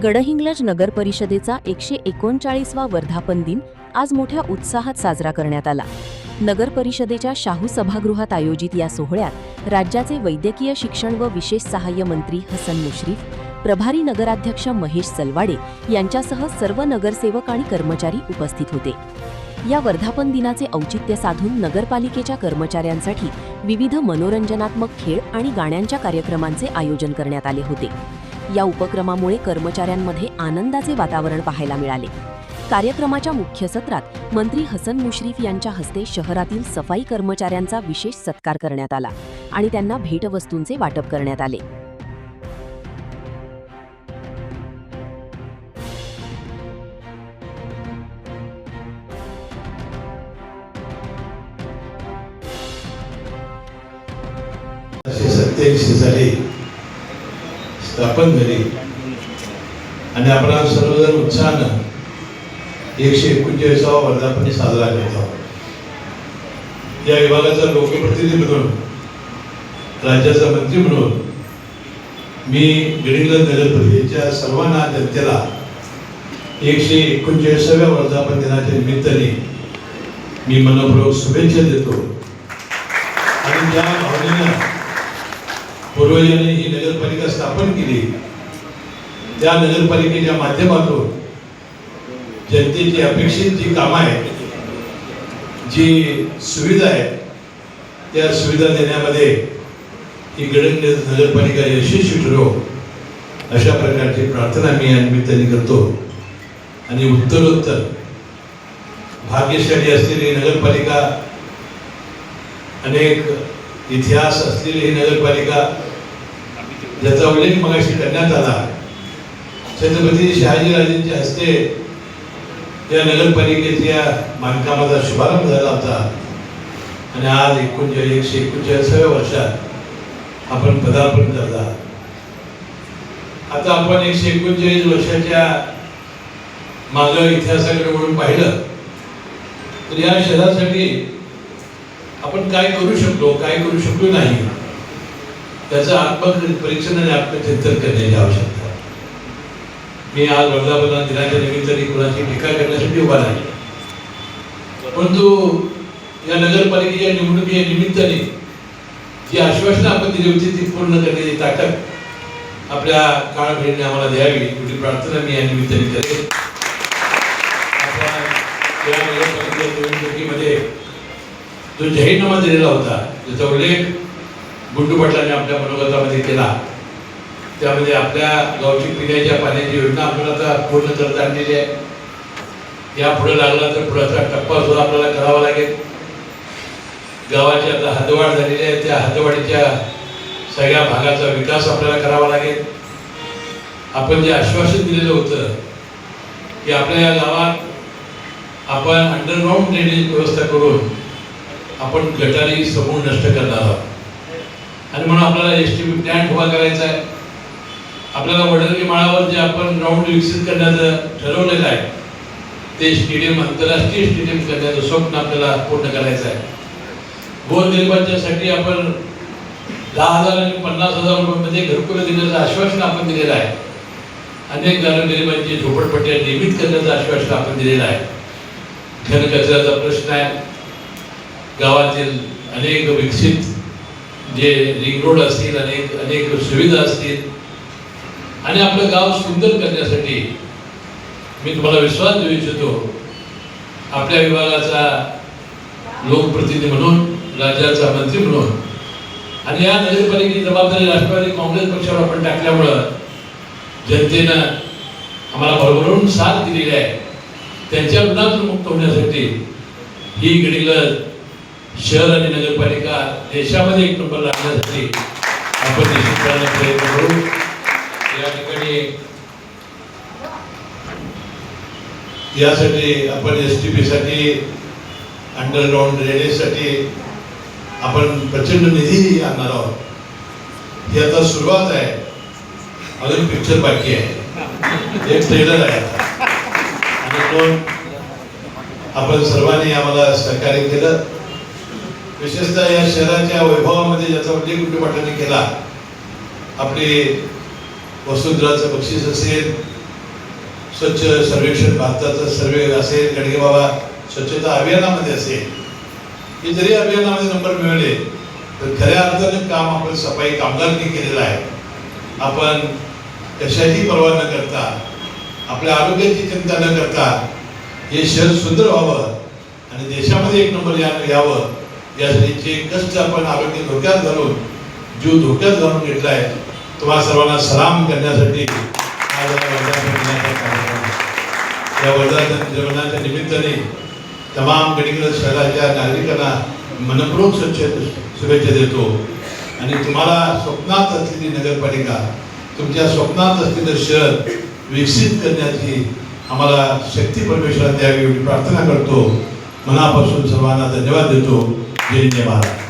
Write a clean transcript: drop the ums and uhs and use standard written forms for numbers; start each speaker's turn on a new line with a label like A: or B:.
A: गडहिंग्लज नगर परिषदेचा 139वा वर्धापन दिन आज मोठ्या उत्साहात साजरा करण्यात आला। नगर परिषदेच्या शाहू सभागृहात आयोजित या सोहळ्यात राज्याचे वैद्यकीय शिक्षण व विशेष सहाय्य मंत्री हसन मुश्रीफ, प्रभारी नगराध्यक्ष महेश सलवाडे यांच्यासह सर्व नगरसेवक आणि कर्मचारी उपस्थित होते। या वर्धापन दिनाचे औचित्य साधून नगरपालिकेच्या कर्मचाऱ्यांसाठी विविध मनोरंजनात्मक खेळ आणि गाण्यांच्या कार्यक्रमांचे आयोजन करण्यात आले होते। या उपक्रमामुळे कर्मचाऱ्यांमध्ये आनंदाचे वातावरण पाहायला मिळाले। कार्यक्रमाच्या मुख्य सत्रात मंत्री हसन मुश्रीफ यांच्या हस्ते शहरातील सफाई कर्मचाऱ्यांचा विशेष सत्कार करण्यात आला आणि त्यांना भेटवस्तूंचे वाटप करण्यात आले।
B: साली स्थापन झाली आणि आपण सर्वजण उत्साहानं 139वा वर्धापन साजरा करत आहोत। या विभागाचा लोकप्रतिनिधी म्हणून, राज्याचा मंत्री म्हणून मी गडिंग्लज नगर परिषदेच्या सर्वांना जनतेला 139व्या वर्धापन दिनाच्या निमित्ताने मी मनपूर्वक शुभेच्छा देतो। आणि ज्या भावनेनं पूर्वजांनी ही नगरपालिका स्थापन केली, त्या नगरपालिकेच्या माध्यमातून जनतेची अपेक्षित जी कामं आहेत, जी सुविधा आहेत, त्या सुविधा देण्यामध्ये ही गडिंग्लज नगरपालिका यशस्वी ठरो अशा प्रकारची प्रार्थना मी या निमित्ताने करतो। आणि उत्तरोत्तर भाग्यशाली असलेली नगरपालिका, अनेक इतिहास असलेली ही नगरपालिका, ज्याचा उल्लेख मगाशी करण्यात आला, छत्रपती शहाजीराजांच्या हस्ते या नगरपालिकेच्या बांधकामाचा शुभारंभ झाला होता आणि आज 139व्या वर्षात आपण पदार्पण करता। आता आपण 139 वर्षाच्या मागं इतिहासाकडे वळून पाहिलं तर या शहरासाठी आपण काय करू शकलो, काय करू शकलो नाही, त्याचं आत्मपरीक्षण आणि आत्मचिंतन करण्याची आवश्यकता आहे। मी आज वर्धापन दिनाच्या निमित्ताने कुणाची टीका करण्यासाठी उभा नाही, परंतु या नगरपालिकेच्या निवडणुकीच्या निमित्ताने जी आश्वासनं आपण दिली होती ती पूर्ण करण्याची ताकद आपल्या काळभेदीने आम्हाला द्यावी एवढी प्रार्थना मी या निमित्ताने करेन। आपण या नगरपालिकेच्या निवडणुकीमध्ये जो जाहीरनामा दिलेला होता, त्याचा उल्लेख गुंडू पाटलांनी आपल्या मनोगतामध्ये केला, त्यामध्ये आपल्या गावची पिण्याच्या पाण्याची योजना आपल्याला आता पूर्ण करता आणलेली आहे। यापुढे लागला तर पुढचा टप्पा सुद्धा आपल्याला करावा लागेल। गावाची आता हद्दवाढ झालेली आहे, त्या हद्दवाढीच्या सगळ्या भागाचा विकास आपल्याला करावा लागेल। आपण जे आश्वासन दिलेलं होतं की आपल्या या गावात आपण अंडरग्राऊंड ड्रेनेज व्यवस्था करून आपण गटारी समूळ नष्ट करणार आहोत आणि म्हणून आपल्याला एसटीपी प्लॅन्ट उभा करायचा आहे। आपल्याला वडरगी माळावर जे आपण ग्राउंड विकसित करण्याचं ठरवलेलं आहे ते स्टेडियम, आंतरराष्ट्रीय स्टेडियम करण्याचं स्वप्न आपल्याला पूर्ण करायचं आहे। गोरगरिबांच्यासाठी आपण 10,000 आणि 50,000 रुपयांमध्ये घरकुलं देण्याचं आश्वासन आपण दिलेलं आहे। अनेक गोरगरिबांची झोपडपट्ट्या नियमित करण्याचं आश्वासन आपण दिलेलं आहे। घनकचऱ्याचा प्रश्न आहे, गावातील अनेक विकसित जे रिंग रोड असतील, अनेक सुविधा असतील आणि आपलं गाव सुंदर करण्यासाठी मी तुम्हाला विश्वास देऊ इच्छितो, आपल्या विभागाचा लोकप्रतिनिधी म्हणून, राज्याचा मंत्री म्हणून आणि या नगरपालिकेची जबाबदारी राष्ट्रवादी काँग्रेस पक्षावर आपण टाकल्यामुळं जनतेनं आम्हाला भरभरून साथ दिलेली आहे। त्यांच्या ऋणातून मुक्त होण्यासाठी ही गडिंग्लज शहर आणि नगरपालिका देशामध्ये 1 नंबर लागण्यासाठी आपण निश्चितपणे प्रयत्न करू। या ठिकाणी यासाठी आपण एसटीपी साठी, अंडरग्राऊंड ड्रेनेजसाठी आपण प्रचंड निधी आणणार आहोत। ही आता सुरुवात आहे, अजून पिक्चर बाकी आहे, एक ट्रेलर आहे आणि दोन आपण सर्वांनी आम्हाला सहकार्य केलं। विशेषतः या शहराच्या वैभवामध्ये ज्याचा उल्लेख गुंडू पाटलांनी केला, आपली वसुंधराचं बक्षीस असेल, स्वच्छ सर्वेक्षण भारताचं सर्वे असेल, गडगे बाबा स्वच्छता अभियानामध्ये असेल, हे जरी अभियानामध्ये नंबर मिळवले तर खऱ्या अर्थाने काम आपण सफाई कामगारांनी केलेलं आहे. आपण कशाची पर्वा न करता, आपल्या आरोग्याची चिंता न करता हे शहर सुंदर व्हावं आणि देशामध्ये एक नंबर यावं यासाठीचे कष्ट आपण आरोग्य धोक्यात घालून, जीव धोक्यात घालून घेतला आहे. तुम्हाला सर्वांना सलाम करण्यासाठी आज या वर्धापन दिनाच्या निमित्ताने तमाम गडिंग्लज शहराच्या नागरिकांना मनपूर्वक शुभेच्छा देतो. आणि तुम्हाला स्वप्नात असलेली नगरपालिका, तुमच्या स्वप्नात असलेलं शहर विकसित करण्याची आम्हाला शक्ती परमेश्वराला द्यावी एवढी प्रार्थना करतो. मनापासून सर्वांना धन्यवाद देतो. जय जय महाराज.